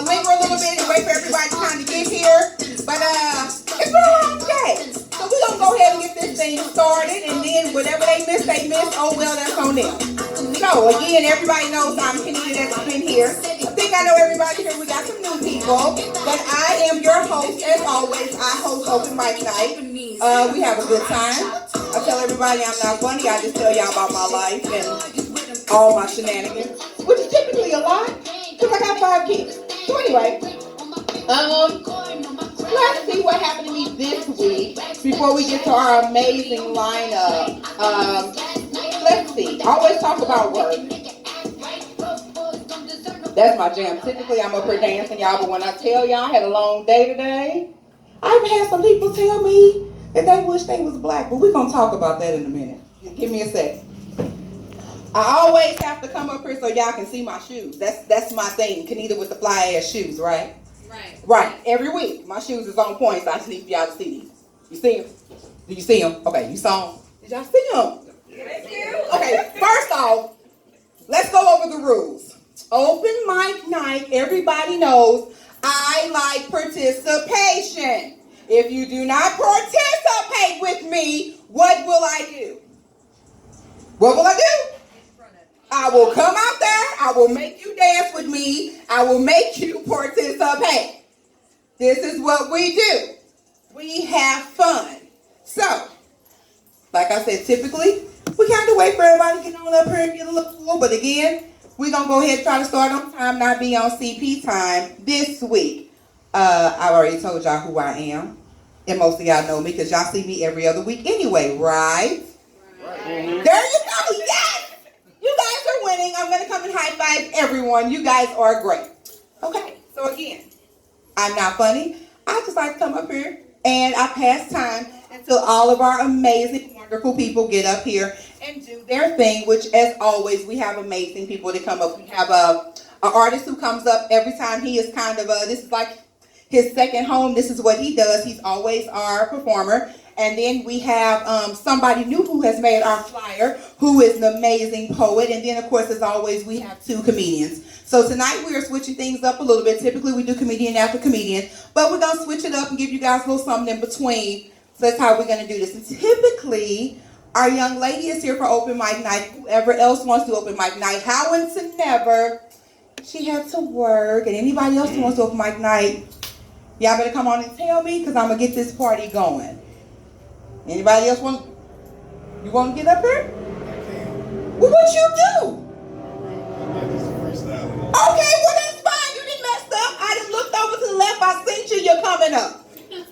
linger a little bit and wait for everybody to kind of get here. But it's been a long day. So we're going to go ahead and get this thing started. And then whatever they miss, they miss. Oh, well, that's on them. So, again, everybody knows I'm Kenita that's been here. I think I know everybody here. We got some new people. But I am your host, as always. I host Open Mic Night. We have a good time. I tell everybody I'm not funny. I just tell y'all about my life and all my shenanigans, which is typically a lot, because I got 5 kids. So anyway, let's see what happened to me this week before we get to our amazing lineup. Let's see. I always talk about work. That's my jam. Typically, I'm up here dancing, y'all, but when I tell y'all I had a long day today, I've had some people tell me that they wish they was black, but we're going to talk about that in a minute. Give me a second. I always have to come up here so y'all can see my shoes. That's my thing. Kenita with the fly ass shoes, right? Right. Every week. My shoes is on point, so I just need for y'all to see these. You see them? Do you see them? Okay, you saw them? Did y'all see them? Thank you. Okay, first off, let's go over the rules. Open mic night, everybody knows I like participation. If you do not participate with me, what will I do? What will I do? I will come out there, I will make you dance with me, I will make you participate. This is what we do. We have fun. So, like I said, typically, we kind of wait for everybody to get on up here and get a little full, but again, we're going to go ahead and try to start on time, not be on CP time this week. I've already told y'all who I am, and most of y'all know me because y'all see me every other week anyway, right? There you go, yes! You guys are winning. I'm going to come and high five everyone. You guys are great. Okay, so again, I'm not funny. I just like to come up here and I pass time until all of our amazing, wonderful people get up here and do their thing, which as always, we have amazing people that come up. We have an artist who comes up every time. He is kind of this is like his second home. This is what he does. He's always our performer. And then we have somebody new who has made our flyer, who is an amazing poet. And then, of course, as always, we have 2 comedians. So tonight we are switching things up a little bit. Typically, we do comedian after comedian. But we're going to switch it up and give you guys a little something in between. So that's how we're going to do this. And typically, our young lady is here for open mic night. Whoever else wants to open mic night, how and to never, she had to work. And anybody else who wants to open mic night, y'all better come on and tell me because I'm going to get this party going. Anybody else want to get up here? Well, what you do? Okay, well that's fine. You didn't mess up. I done looked over to the left. I seen you. You're coming up.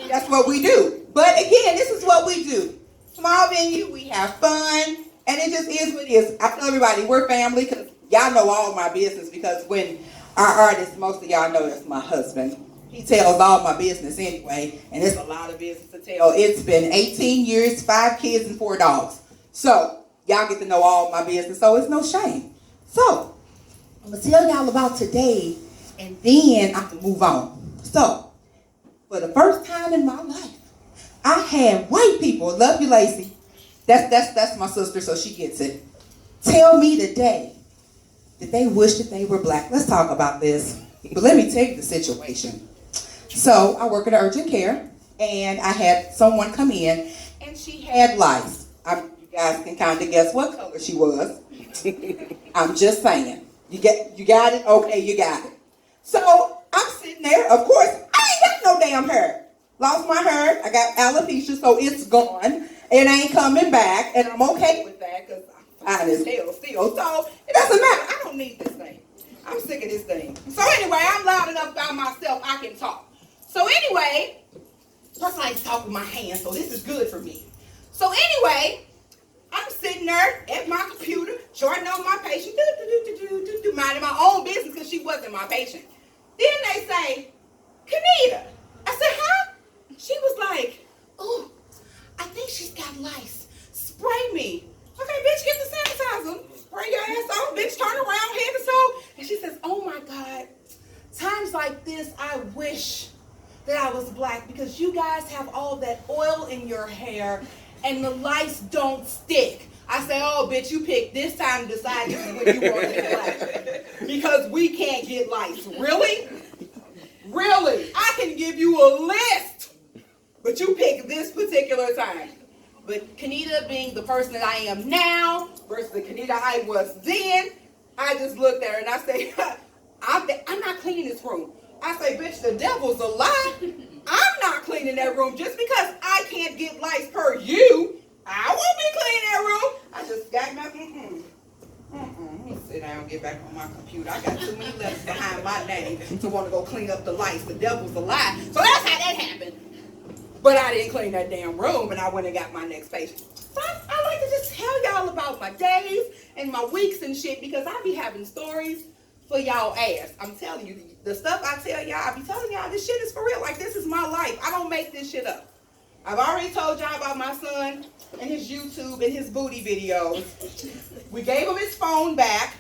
That's what we do. But again, this is what we do. Small venue. We have fun, and it just is what it is. I tell everybody we're family because y'all know all my business. Because when our artists, most of y'all know that's my husband. He tells all my business anyway, and it's a lot of business to tell. It's been 18 years, 5 kids, and 4 dogs. So, y'all get to know all my business, so it's no shame. So, I'm going to tell y'all about today, and then I can move on. So, for the first time in my life, I had white people, love you, Lacey. That's my sister, so she gets it. Tell me today that they wish that they were black. Let's talk about this. But let me tell you the situation. So I work at urgent care, and I had someone come in, and she had lice. You guys can kind of guess what color she was. I'm just saying. You got it? Okay, you got it. So I'm sitting there. Of course, I ain't got no damn hair. Lost my hair. I got alopecia, so it's gone. It ain't coming back, and I'm okay with that because I'm fine as hell still. So it doesn't matter. I don't need this thing. I'm sick of this thing. So anyway, I'm loud enough about myself, I can talk. So anyway, plus I talk with my hands, so this is good for me. So anyway, I'm sitting there at my computer, charting on my patient, minding my own business because she wasn't my patient. Then they say, Kenita. I said, huh? She was like, oh, I think she's got lice. Spray me. Okay, bitch, get the sanitizer. Spray your ass on, bitch, turn around, head to toe. And she says, oh my God, times like this, I wish that I was black because you guys have all that oil in your hair and the lice don't stick. I say, oh, bitch, you picked this time to decide this is when you want to get lice. Because we can't get lice. Really? Really, I can give you a list, but you pick this particular time. But Kenita being the person that I am now versus the Kenita I was then, I just looked at her and I say, I'm not cleaning this room. I say, bitch, the devil's a lie. I'm not cleaning that room just because I can't get lights per you. I won't be cleaning that room. I just got my, Let me sit down and get back on my computer. I got too many letters behind my name to want to go clean up the lights. The devil's a lie. So that's how that happened. But I didn't clean that damn room, and I went and got my next patient. So I like to just tell y'all about my days and my weeks and shit, because I be having stories for y'all ass. I'm telling you, the stuff I tell y'all, I be telling y'all, this shit is for real. Like, this is my life. I don't make this shit up. I've already told y'all about my son and his YouTube and his booty videos. We gave him his phone back,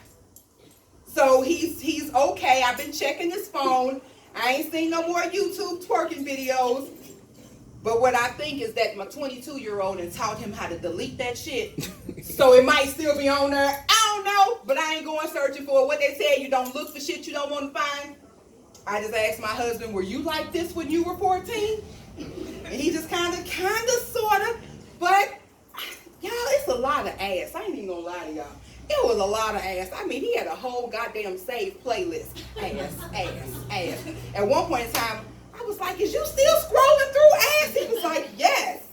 so he's okay. I've been checking his phone. I ain't seen no more YouTube twerking videos. But what I think is that my 22-year-old and taught him how to delete that shit. So it might still be on there. I don't know, but I ain't going searching for it. What they say, you don't look for shit you don't want to find. I just asked my husband, were you like this when you were 14? And he just kind of, sort of. But, y'all, it's a lot of ass. I ain't even gonna lie to y'all. It was a lot of ass. I mean, he had a whole goddamn saved playlist. Ass. At one point in time, I was like, is you still scrolling through ass? He was like, yes.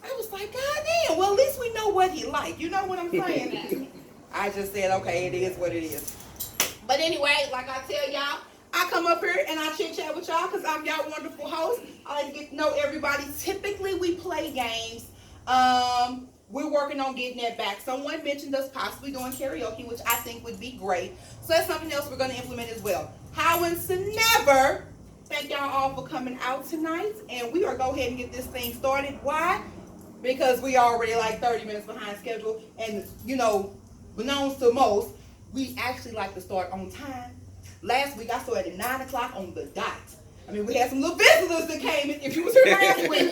I was like, God damn, well, at least we know what he like. You know what I'm saying? I just said, okay, it is what it is. But anyway, like I tell y'all, I come up here and I chit chat with y'all because I'm y'all wonderful host. I like to get to know everybody. Typically, we play games. We're working on getting that back. Someone mentioned us possibly doing karaoke, which I think would be great. So that's something else we're going to implement as well. How and never. Thank y'all all for coming out tonight, and we are go ahead and get this thing started. Why? Because we already like 30 minutes behind schedule, and you know, beknownst to most, we actually like to start on time. Last week I started at 9 o'clock on the dot. I mean, we had some little visitors that came in. If you was here last week,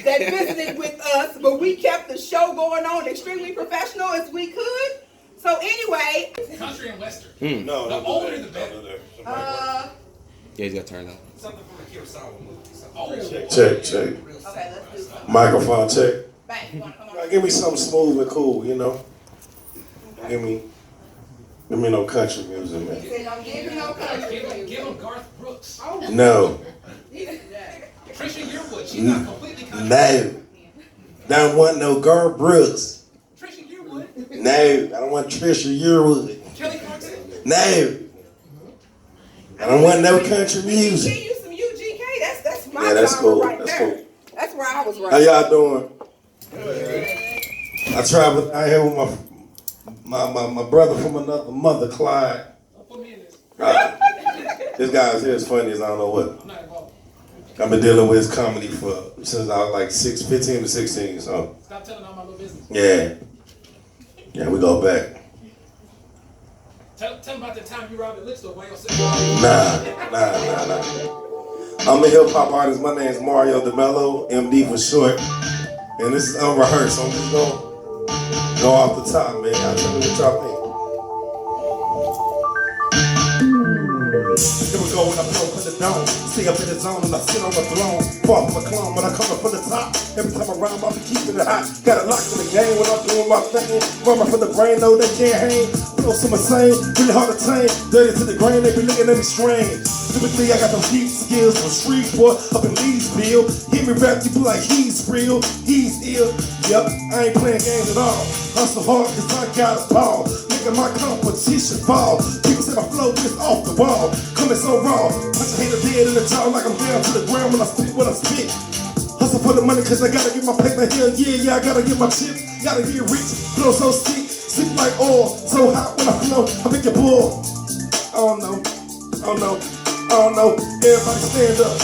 that visited with us, but we kept the show going on extremely professional as we could. So anyway, country and western. No, the older the better. Yeah, he's got turned on. Something from a Kurosawa movie. Check. Okay, let's do something. Microphone check. Bang, you wanna come on? Now, give me something smooth and cool, you know. Give me no country music, man. He said, don't give me no country. Give him Garth Brooks. No. Trisha Yearwood. She's not completely country. No. Don't want no Garth Brooks. Trisha Yearwood. No, I don't want Trisha Yearwood. Kelly Clarkson. No. I don't want no country Give music. you some UGK. That's my Yeah, that's genre cool. right That's there. cool. That's where I was right. How y'all doing? I traveled out here with my brother from another mother, Clyde. Put me in this. This guy's here is funny as I don't know what. I'm not involved. I've been dealing with his comedy since I was like 15 to 16, so. Stop telling all my little business. Yeah, we go back. Tell him about the time you robbed the liquor store while you're sitting. Nah. I'm a hip hop artist. My name's Mario DeMello, MD for short. And this is unrehearsed. I'm just gonna go off the top, man. I'll tell you what y'all think. Here we go when I blow from the dome. Stay up in the zone and I sit on the throne. Far from a clone when I come up from the top. Every time I rhyme, I'll be keeping it hot. Got it locked in the game when I'm doing my thing. Murmur from the brain, know they can't hang. Feel some insane, really hard to tame. Dirty to the grain, they be looking at me strange. Typically, I got them deep skills from Shreveport up in Leesville. Hear me rap, you be like, he's real, he's ill. Yep, I ain't playing games at all. Hustle hard, cause I got a ball. Making my competition fall. People say my flow is off the wall. Coming so raw. Punch a hater dead in the jaw like I'm down to the ground when I spit what I spit. Hustle for the money cause I gotta get my paper here. Yeah, I gotta get my chips. Gotta get rich, flow so sick. Sick like oil, so hot when I flow, I make it boil. Oh no. Everybody stand up,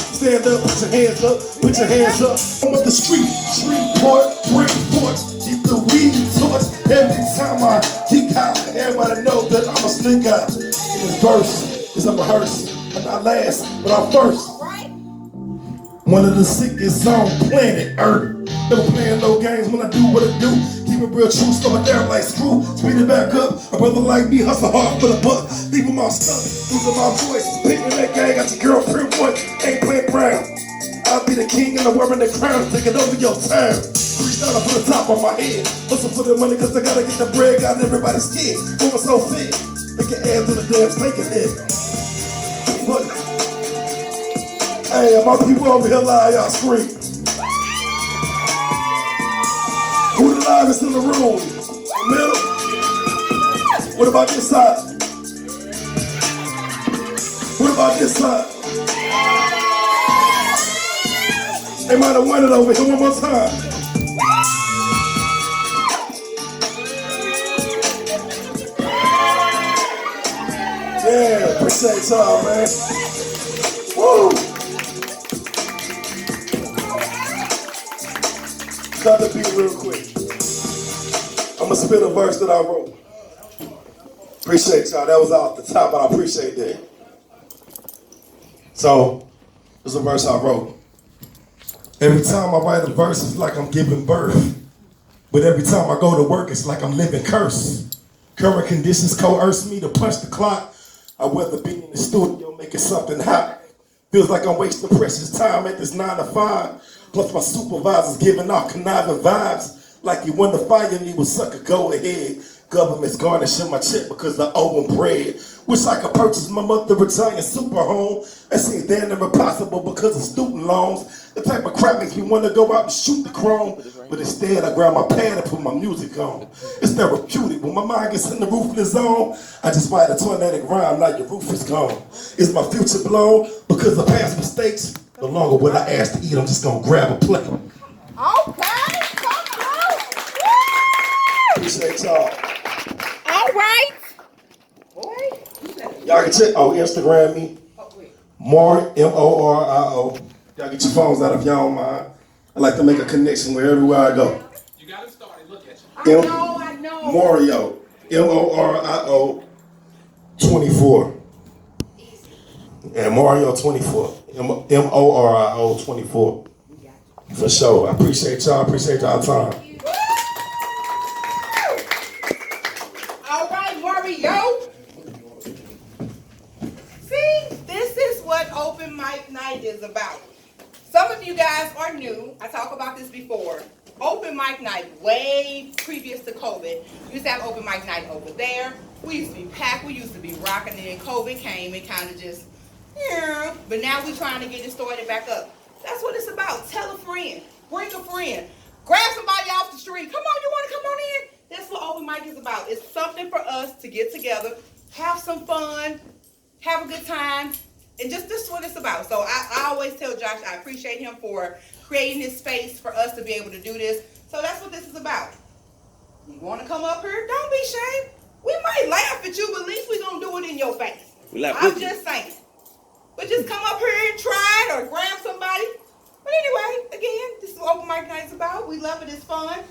put your hands up. I'm up the street, Shreveport, Bridgeport, keep the weed torch. Every time I kick out, everybody know that I'm a slick guy. In this verse, is I'm rehearsed. I'm not last, but I'm first. One of the sickest on planet Earth. Never playing no games when I do what I do. keep it real true, slow it down like screw, speed it back up. A brother like me hustle hard for the buck, leaving my stuff, losing my voice. Picking that gang, got your girlfriend one, ain't playing brown. I'll be the king and I'm wearing the crown, taking over your town. Reach down for the top of my head, hustle for the money cause I gotta get the bread, got everybody's skin, going so fit. Make your ass to the damn stinking head. Look. Hey, my people over here live, y'all scream. Who the livest in the room? Middle? What about this side? What about this side? They might have won it over here one more time. Yeah, appreciate y'all, man. Woo! Cut the beat real quick. I'm gonna spit a verse that I wrote. Appreciate y'all. That was off the top, but I appreciate that. So, this is a verse I wrote. Every time I write a verse, it's like I'm giving birth. But every time I go to work, it's like I'm living cursed. Current conditions coerce me to punch the clock. I'd rather be in the studio making something hot. Feels like I'm wasting precious time at this 9 to 5. Plus my supervisor's giving off conniving vibes. Like you want to fire me with sucker, go ahead. Government's garnishing my check because I owe them bread. Wish I could purchase my mother a giant super home. That seems damn near impossible because of student loans. The type of crap makes me want to go out and shoot the chrome. But instead I grab my pad and put my music on. It's therapeutic. When my mind gets in the ruthless zone, I just write a tornadic rhyme like your roof is gone. Is my future blown? Because of past mistakes? No longer will I ask to eat, I'm just gonna grab a plate. Okay, come on. Appreciate y'all. All right. Y'all can check, Instagram me. Morio, M-O-R-I-O. Y'all get your phones out if y'all don't mind. I like to make a connection with everywhere I go. You got it started. Look at you. I know. Morio, M-O-R-I-O 24. And Mario 24. M-O-R-I-O 24. For sure. I appreciate y'all. Appreciate y'all time. All right, Mario. See, this is what open mic night is about. Some of you guys are new. I talked about this before. Open mic night, way previous to COVID. We used to have open mic night over there. We used to be packed. We used to be rocking. And then COVID came and kind of just, yeah. But now we're trying to get it started back up. That's what it's about. Tell a friend. Bring a friend. Grab somebody off the street. Come on, you want to come on in? That's what open mic is about. It's something for us to get together, have some fun, have a good time. And just this is what it's about. So I always tell Josh I appreciate him for creating this space for us to be able to do this. So that's what this is about. You want to come up here? Don't be ashamed. We might laugh at you, but at least we're going to do it in your face. I'm just saying. But just come up here and try it or grab somebody. But anyway, again, this is what open mic night is about. We love it. It's fun.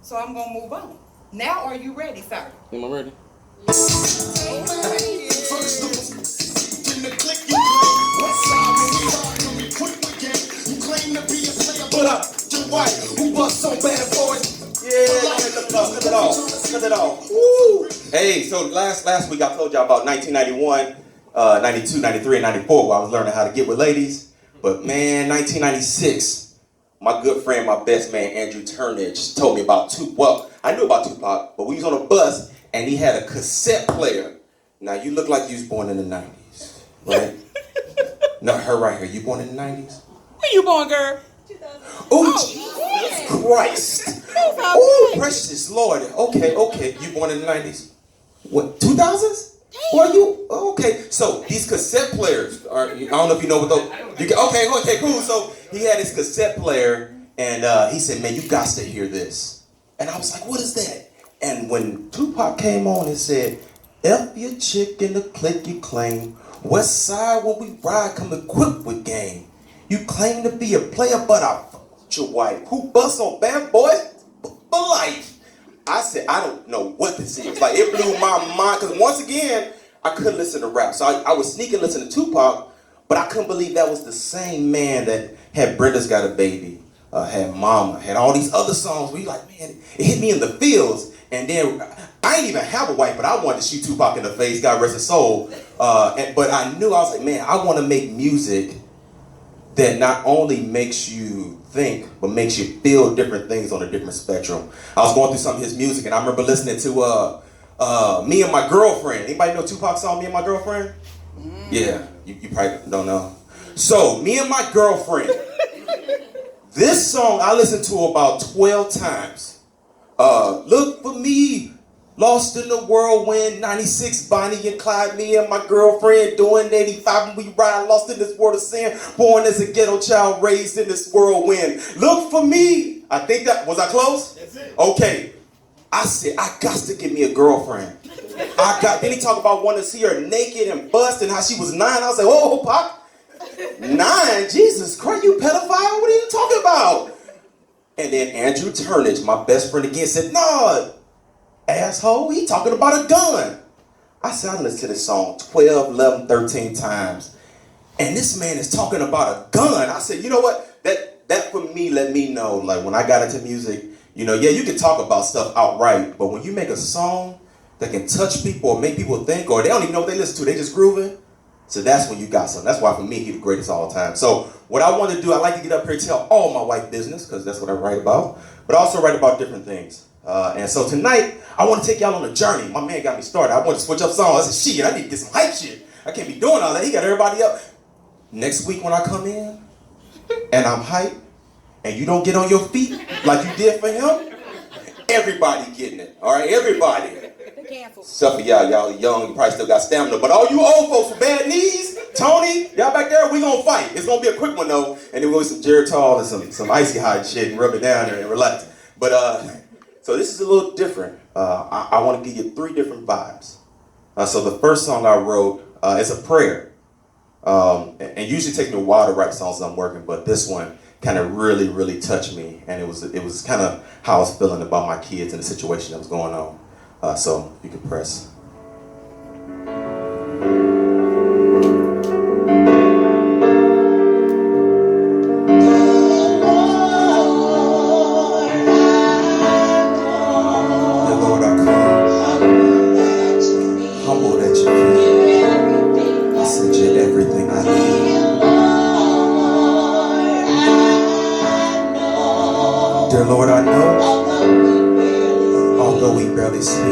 So I'm going to move on. Now are you ready, sir? Am I ready? Put up your wife who bust so bad boys. Yeah, cut it off. Cut it off. Woo. Hey, so last week I told y'all about 1991, 92, 93, and 94 where I was learning how to get with ladies. But man, 1996, my good friend, my best man, Andrew Turnage, told me about Tupac. Well, I knew about Tupac, but we was on a bus and he had a cassette player. Now you look like you was born in the 90s, right? No, her right here. You born in the 90s? Where you born, girl? Oh, Jesus Christ. Oh, precious Lord. Okay. You born in the 90s? What, 2000s? Or you? Okay. So these cassette players are, I don't know if you know what those, okay, cool. So he had his cassette player and he said, man, you got to hear this. And I was like, what is that? And when Tupac came on and said, F your chick in the clique you claim, West Side when we ride come equipped with game. You claim to be a player, but I fucked your wife. Who bust on bad boys for life? I said, I don't know what this is. Like, it blew my mind. Because once again, I couldn't listen to rap. So I was sneaking listening to Tupac, but I couldn't believe that was the same man that had Brenda's Got a Baby, had Mama, had all these other songs where you like, man, it hit me in the feels. And then I didn't even have a wife, but I wanted to shoot Tupac in the face, God rest his soul. But I knew, I was like, man, I want to make music that not only makes you think, but makes you feel different things on a different spectrum. I was going through some of his music, and I remember listening to Me and My Girlfriend. Anybody know Tupac's song, Me and My Girlfriend? Yeah, you probably don't know. So, Me and My Girlfriend. This song I listened to about 12 times. Look for me, lost in the whirlwind, 96, Bonnie and Clyde, me and my girlfriend, doing 85 when we ride, lost in this world of sin, born as a ghetto child, raised in this whirlwind. Look for me. I think that, was I close? That's it. Okay. I said, I got to get me a girlfriend. Then he talked about wanting to see her naked and bust and how she was 9. I was like, oh, Pop. 9? Jesus Christ, you pedophile? What are you talking about? And then Andrew Turnage, my best friend again, said, no, asshole, he talking about a gun. I said, I listened to this song 12, 11, 13 times. And this man is talking about a gun. I said, you know what? That for me let me know, like when I got into music, you know, yeah, you can talk about stuff outright, but when you make a song that can touch people or make people think, or they don't even know what they listen to, they just grooving. So that's when you got something. That's why for me, he's the greatest of all time. So what I want to do, I like to get up here and tell all my wife business, because that's what I write about, but I also write about different things. And so tonight, I want to take y'all on a journey. My man got me started. I want to switch up songs. I said, shit, I need to get some hype shit. I can't be doing all that. He got everybody up. Next week when I come in, and I'm hype, and you don't get on your feet like you did for him, everybody getting it. All right, everybody. Except for y'all young, you probably still got stamina. But all you old folks with bad knees, Tony, y'all back there, we gonna fight. It's gonna be a quick one though, and then we'll get some Geritol and some icy hot shit and rub it down there and relax. But so this is a little different. I want to give you 3 different vibes. So the first song I wrote is a prayer, and usually it takes me a while to write songs as I'm working, but this one kind of really touched me, and it was kind of how I was feeling about my kids and the situation that was going on. So you can press. Dear Lord, I know, although we barely speak.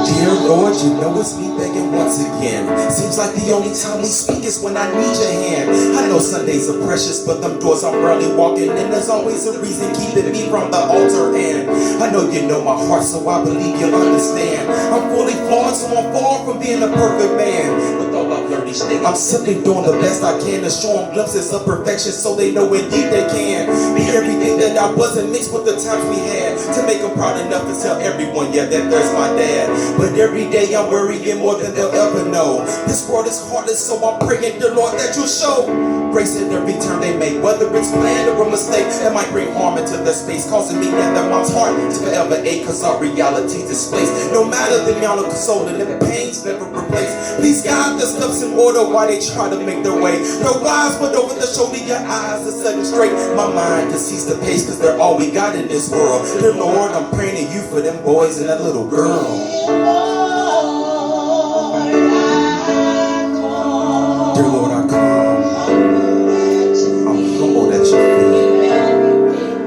Dear Lord, you know it's me begging once again. Seems like the only time we speak is when I need your hand. I know Sundays are precious, but them doors I'm barely walking in. There's always a reason keeping me from the altar, and I know you know my heart, so I believe you'll understand. I'm fully flawed, so I'm far from being a perfect man. With all I've learned each day, I'm simply doing the best I can to show them glimpses of perfection, so they know indeed they can be everything that I wasn't, mixed with the times we had, to make them proud enough to tell everyone, yeah, that there's my dad. But every day I'm worrying more than they'll ever know. This world is heartless, so I'm praying, dear Lord, that you'll show grace in every turn they make, whether it's planned or a mistake that might bring harm into their space, causing me and their mom's heart to forever ache, cause our reality's displaced. No matter the amount of consoling, the pain's never replaced. Please guide the steps in order while they try to make their way. Their wise, but over the shoulder, your eyes are setting straight. My mind can cease the pace, cause they're all we got in this world. Dear Lord, I'm praying to you for them boys and that little girl. Dear Lord, I come. I'm humbled at your feet.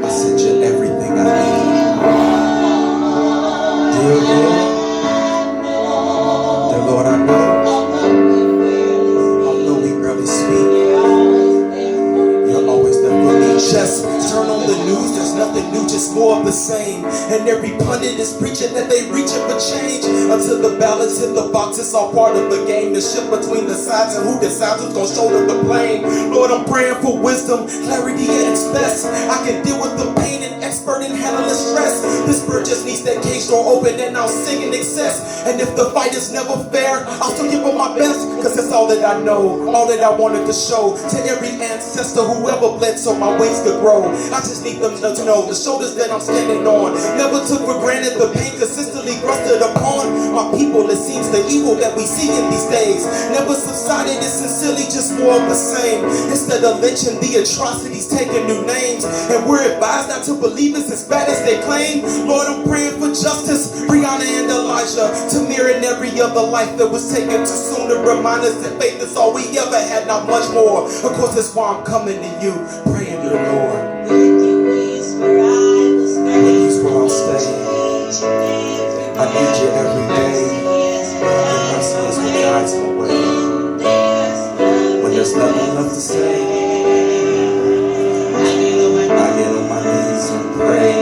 I said you're everything I need. Dear Lord, I know, although we barely speak, you're always there for me. Just turn on the news, there's nothing new, just more of the same. And every pundit is preaching that they reaching for change, until the ballots hit the box. It's all part of the game, the shift between the sides, and who decides who's gonna shoulder the blame. Lord, I'm praying for wisdom, clarity at its best. I can deal with the pain and expert in handling stress. This bird just needs that cage door open and I'll sing in excess. And if the fight is never fair, I'll still give them my best, cause that's all that I know, all that I wanted to show to every ancestor, whoever bled so my wings could grow. I just need them to know the shoulders that I'm standing on never took for granted the pain consistently thrusted upon my people. It seems the evil that we seeing these days never subsided, it's sincerely just more of the same. Instead of lynching, the atrocities taking new names, and we're advised not to believe it's as bad as they claim. Lord, I'm praying for justice, Brianna and Elijah, Tamir and every other life that was taken too soon, to remind us that faith is all we ever had, not much more. Of course, that's why I'm coming to you, praying to the Lord. Please where I'll stay. I need you every day. Your mercy is what guides my way. When there's nothing left to say, I get on my knees and pray.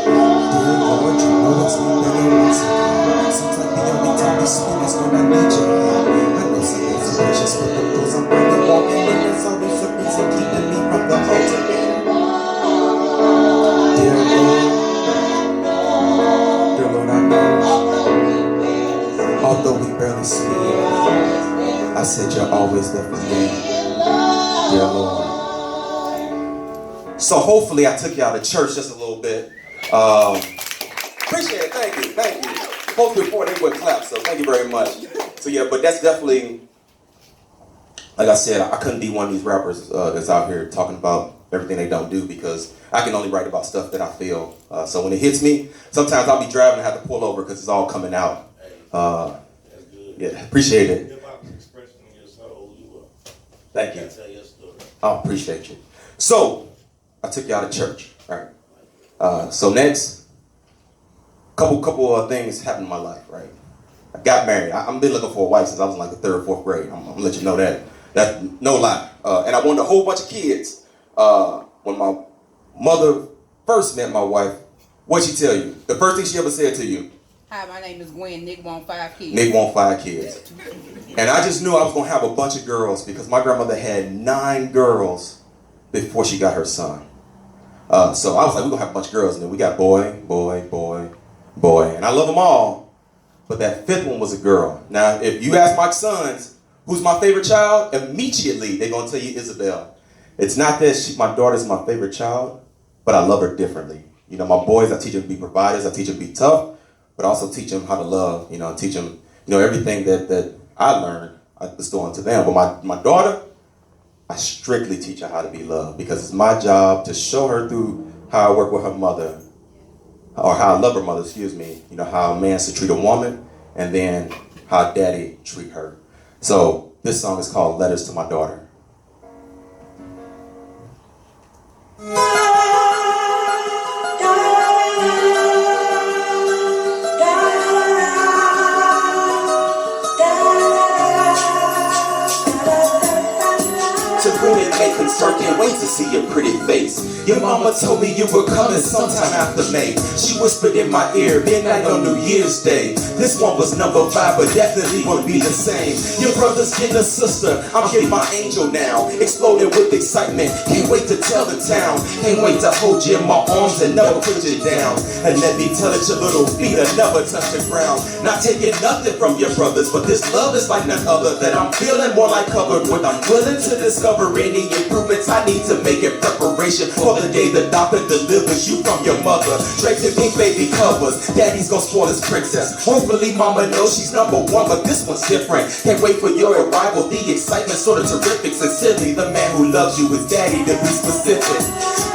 Dear Lord, you know it's me better once again. Seems like the only time you speak is when I need you. I know some days are precious, but those I'm really walking in, there's always a reason keeping me from the ultimate. Dear Lord, I know, although we barely speak, I said you're always there for me, dear Lord. So hopefully I took y'all to church just a little bit. Appreciate it, thank you. Hopefully before they would clap, so thank you very much. So yeah, but that's definitely, like I said, I couldn't be one of these rappers that's out here talking about everything they don't do, because I can only write about stuff that I feel. So when it hits me, sometimes I'll be driving and have to pull over because it's all coming out. Yeah, appreciate it. Thank you. I appreciate you. So I took y'all to church, right? So next, couple of things happened in my life, right? I got married. I've been looking for a wife since I was in like the 3rd or 4th grade. I'm gonna let you know that. That's no lie. And I wanted a whole bunch of kids. When my mother first met my wife, what'd she tell you? The first thing she ever said to you? Hi, my name is Gwen. Nick want 5 kids. Nick want 5 kids. And I just knew I was gonna have a bunch of girls because my grandmother had 9 girls before she got her son. So I was like, we're gonna have a bunch of girls, and then we got boy, and I love them all, but that 5th one was a girl. Now, if you ask my sons, who's my favorite child? Immediately, they're gonna tell you Isabel. It's not that my daughter's my favorite child, but I love her differently. You know, my boys, I teach them to be providers, I teach them to be tough, but I also teach them how to love, teach them, everything that I learned, I bestow onto them. But my daughter, I strictly teach her how to be loved, because it's my job to show her through how I work with her mother, or how I love her mother, how a man should treat a woman, and then how daddy treat her. So this song is called Letters to My Daughter. Concerned, can't wait to see your pretty face. Your mama told me you were coming sometime after May. She whispered in my ear, midnight on New Year's Day. This one was number 5, but definitely won't be the same. Your brother's getting a sister, I'm getting my angel now. Exploding with excitement, can't wait to tell the town. Can't wait to hold you in my arms and never put you down. And let me tell it, your little feet will never touch the ground. Not taking nothing from your brothers, but this love is like none other. That I'm feeling more like covered with. I'm willing to discover any improvements I need to make in preparation for the day the doctor delivers you from your mother. Draped in pink baby covers, daddy's gonna spoil his princess. Hopefully mama knows she's number 1, but this one's different. Can't wait for your arrival, the excitement sort of terrific. Sincerely, the man who loves you is daddy, to be specific.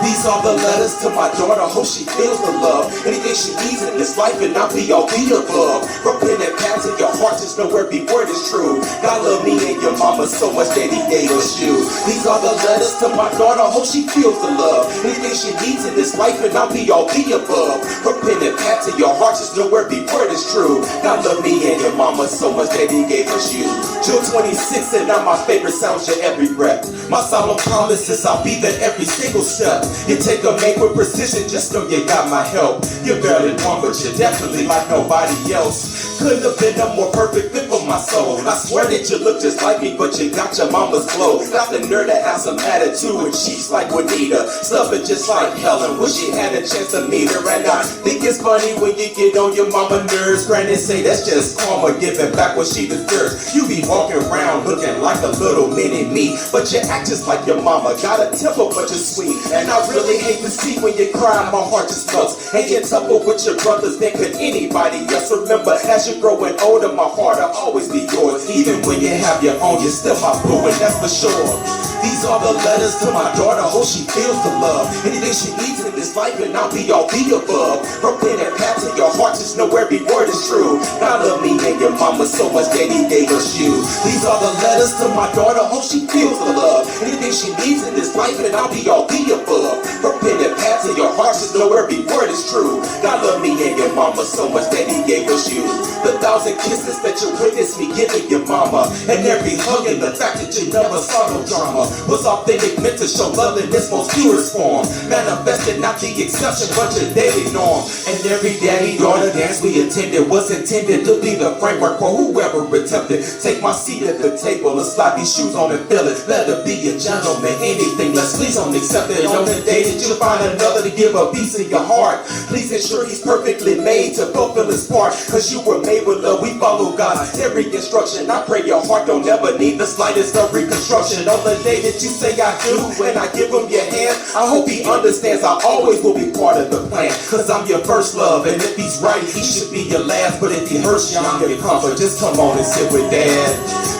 These are the letters to my daughter, hope she feels the love. Anything she needs in this life, and I'll be all the above. From pen and pad to your heart, just know every word is true. God love me and your mama so much that he gave us you. These are the letters to my daughter, hope she feels the love. Anything she needs in this life, and I'll be all the above. From pen and pad to your heart, just know every word is true. God love me and your mama so much that he gave us you. June 26th, and now my favorite sounds your every breath. My solemn promise is I'll be there every single step. You take a make with precision, just know you got my help. You're barely one, but you're definitely like nobody else. Couldn't have been a more perfect fit for my soul. I swear that you look just like me, but you got your mama's glow. Got the nerd that has some attitude and she's like Juanita. Stubborn just like Helen, wish she had a chance to meet her. And I think it's funny when you get on your mama nerves. Granted say that's just karma, giving back what she deserves. You be walking around looking like a little mini me, but you act just like your mama. Got a temper, but you're sweet. And I really hate to see when you cry, my heart just melts. And you're tougher with your brothers than could anybody else. Remember, as you're growing older, my heart will always be yours. Even when you have your own, you're still my boo, and that's for sure. These are the letters to my daughter, hope she feels the love. Anything she needs in this life, and I'll be all the above. From pen and pad to your heart, just know every word is true. God love me and your mama so much that he gave us you. These are the letters to my daughter, hope she feels the love. Anything she needs in this life, and I'll be all the above. From pen and pad to your heart, just know every word is true. God love me and your mama so much that he gave us you. The 1,000 kisses that you witnessed me giving your mama, and every hug and the fact that you never saw no drama was authentic, meant to show love in its most purest form. Manifested, not the exception, but your daily norm. And every daddy-daughter dance we attended was intended to be the framework for whoever attempted. Take my seat at the table and slide these shoes on and feel it. Let her be a gentleman, anything less, please don't accept it. On the day that you find another to give a piece of your heart, please ensure he's perfectly made to fulfill his part. Cause you were made with love, we follow God's every instruction. I pray your heart don't ever need the slightest of reconstruction. On the day that you say I do, and I give him your hand, I hope he understands I always will be part of the plan. Cause I'm your first love, and if he's right, he should be your last. But if he hurts you, I'm your comfort, just come on and sit with dad.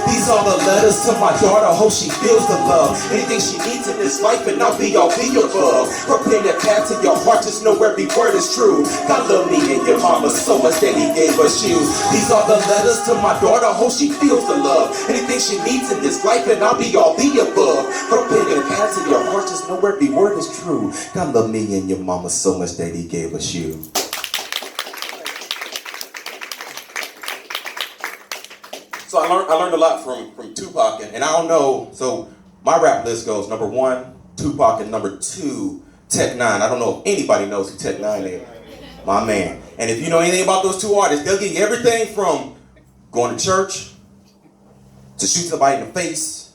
These are the letters to my daughter, hope she feels the love. Anything she needs in this life, and I'll be all the above. From pen and pad to your heart, just know every word is true. God love me and your mama so much that he gave us you. These are the letters to my daughter, hope she feels the love. Anything she needs in this life, and I'll be all the above. From pen and pad to your heart, just know every word is true. God love me and your mama so much that he gave us you. So I learned a lot from Tupac, and I don't know, so my rap list goes number 1, Tupac, and number 2, Tech-9. I don't know if anybody knows who Tech-9 is. My man. And if you know anything about those two artists, they'll give you everything from going to church, to shoot somebody in the face,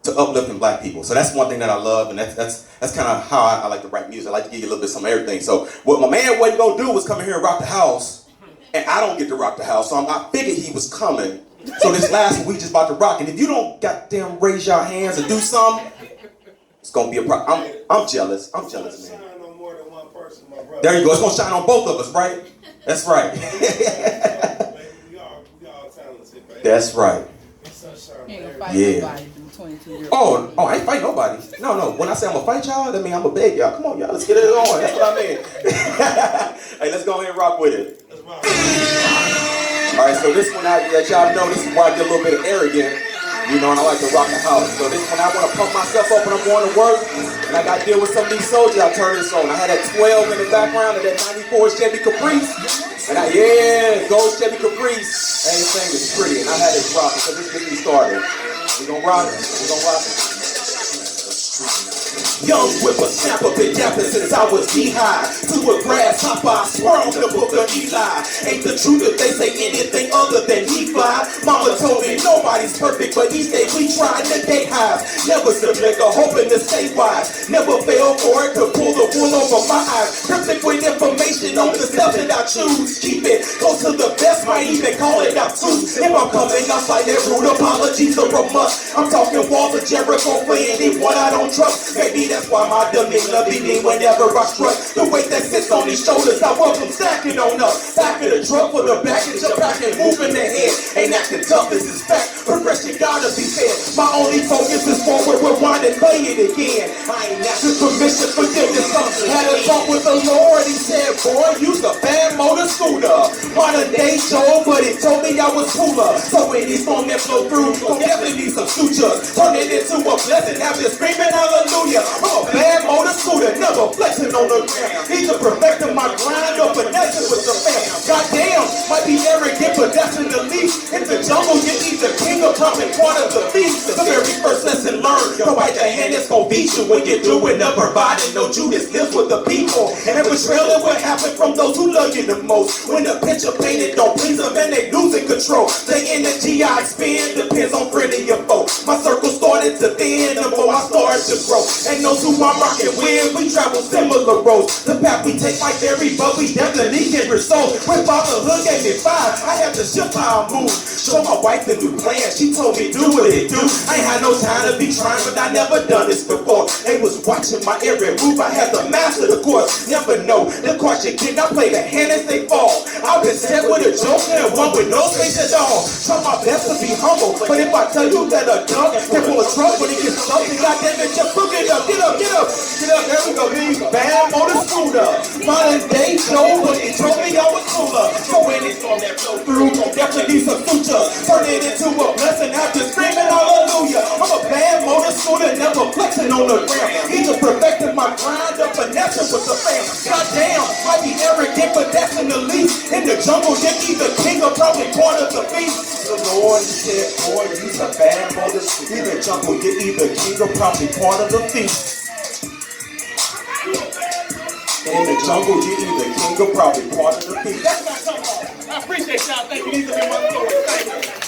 to uplifting black people. So that's one thing that I love, and that's kind of how I like to write music. I like to give you a little bit of some of everything. So what my man wasn't going to do was come in here and rock the house, and I don't get to rock the house, so I figured he was coming. So this last one, we just about to rock. And if you don't goddamn raise your hands and do something, it's going to be a problem. I'm jealous. I'm jealous, man. On more than one person, my brother. There you go. It's going to shine on both of us, right? That's right. we all talented, man. That's right. Ain't gonna fight Yeah. nobody from 22 years Oh, I ain't fight nobody. No. When I say I'm going to fight y'all, that means I'm going to beg y'all. Come on, y'all. Let's get it on. That's what I mean. Hey, let's go ahead and rock with it. Let's rock. All right, so this one, let y'all know, this is where I get a little bit of arrogant, you know, and I like to rock the house. So this one, I want to pump myself up when I'm going to work, and I got to deal with some of these soldiers. I turn this on. I had that 12 in the background of that 94 Chevy Caprice, and gold Chevy Caprice. Everything is pretty, and I had this rocking, so this gets me started. We gonna rock it. We gonna rock it. Young whippersnapper, been yapping since I was knee-high. To a grasshopper, I swear on the book of Eli. Ain't the truth if they say anything other than he fly. Mama told me nobody's perfect, but each day we try to get highs. Never submit to hoping to stay wise. Never fail for it to pull the wool over my eyes. Cryptic with information on the stuff that I choose. Keep it close to the best, might even call it out too. If I'm coming outside that rude, apologies are a must. I'm talking walls of Jericho for anyone I don't trust. Maybe that's why my demeanor be me whenever I strut. The weight that sits on these shoulders, I welcome stacking on up. Back of the truck for the baggage, I'm back and moving the head. Ain't acting tough, this is fact. Progression gotta be fair. My only focus is forward, rewind and play it again. I ain't asking permission, forgiveness. Had a talk with the Lord, he said, boy, use a fan motor scooter. Modern day show, but he told me I was cooler. So when he's on that flow through, gon' definitely need some sutures. Turn it into a blessing, have you screaming hallelujah. I'm a bad motor scooter, never flexing on the ground. Either perfecting my grind or finessing with the fam. Goddamn, might be arrogant, but that's in the least. In the jungle, you need the king of time and part of the beast. The very first lesson learned, don't bite the hand that's gon' beat you. When you're doing the providing, no Judas lives with the people. And betrayal is what happened from those who love you the most. When the picture painted don't please them and they losing control. The energy I expend depends on friend of your foe. My circle started to thin, the more I started to grow. And those who I'm rocking with, we travel similar roads. The path we take might vary, but we definitely get results. When fatherhood gave me 5, I had to shift how I move. Show my wife the new plan, she told me do what it do. I ain't had no time to be trying, but I never done this before. They was watching my every move, I had to master the course. Never know, the course you get, I play the hand as they fall. I've been set with a joker and one with no space at all. Try my best to be humble, but if I tell you that a dog can pull a truck when it gets stuck, then goddamn it, just book it up, get up, get up, get up, there we go, these bad motor scooter. Modern day Joe, but it told me I was cooler. So when it's on that flow through, definitely need some suture. Turn it into a blessing after screaming hallelujah. I'm a bad motor scooter, never flexing on the ground. Either perfecting my grind or finessing with the fam. Goddamn, might be arrogant, but that's in the least. In the jungle, you're either king or probably part of the beast. The Lord said, boy, you's a bad motor scooter. In the jungle, you're either king or probably part of the feast. In the jungle, you're either king or probably part of the feast. That's what I'm talking about. I appreciate y'all. Thank you. These have been my stories. Thank you.